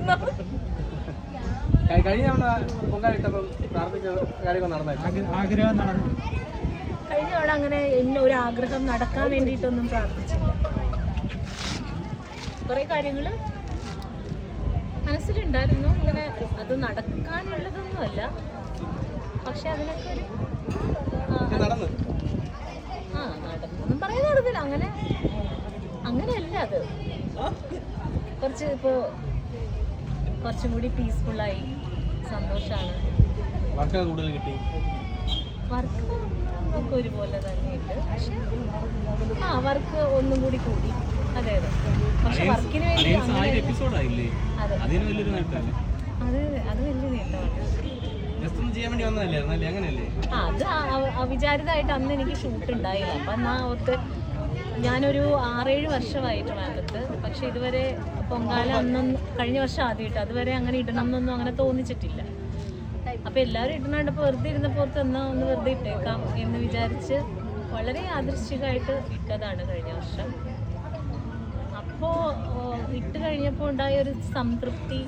നടന്നു. കഴിഞ്ഞ തവണ അങ്ങനെ എന്നെ ഒരു ആഗ്രഹം നടക്കാൻ വേണ്ടിയിട്ടൊന്നും പ്രാർത്ഥിച്ചില്ല. കുറെ കാര്യങ്ങൾ മനസ്സിലുണ്ടായിരുന്നു, ഇങ്ങനെ അത് നടക്കാനുള്ളതൊന്നുമല്ല. പക്ഷെ അതിനൊക്കെ ഒരു നടന്നൊന്നും പറയാൻ നടന്നില്ല. അങ്ങനെയല്ല. അത് കുറച്ചും കൂടി പീസ്ഫുള്ളായി, സന്തോഷമാണ്. വർക്ക് ഒക്കെ ഒരുപോലെ തന്നെയുണ്ട്. പക്ഷെ വർക്ക് ഒന്നും കൂടി കൂടി. അതെ. പക്ഷെ വർക്കിന് വേണ്ടി അത് വലിയ നേട്ടമാണ്. അത് അവിചാരിതമായിട്ട് അന്ന് എനിക്ക് ഷൂട്ട് ഉണ്ടായില്ല. അപ്പം എന്നാൽ ഓർത്ത് ഞാനൊരു 6-7 വർഷമായിട്ട് ട്രിവാൻഡ്രത്ത്. പക്ഷെ ഇതുവരെ പൊങ്കാല കഴിഞ്ഞ വർഷം ആദ്യമായിട്ട്, അതുവരെ അങ്ങനെ ഇടണം എന്നൊന്നും അങ്ങനെ തോന്നിച്ചിട്ടില്ല. അപ്പം എല്ലാവരും ഇടണണ്ടപ്പോൾ വെറുതെ ഇരുന്നപ്പോൾ എന്നാൽ ഒന്ന് വെറുതെ ഇട്ടേക്കാം എന്ന് വിചാരിച്ച് വളരെ യാദൃശ്ചികമായിട്ട് ഇട്ടതാണ് കഴിഞ്ഞ വർഷം. അപ്പോൾ ഇട്ട് കഴിഞ്ഞപ്പോൾ ഉണ്ടായ ഒരു സംതൃപ്തി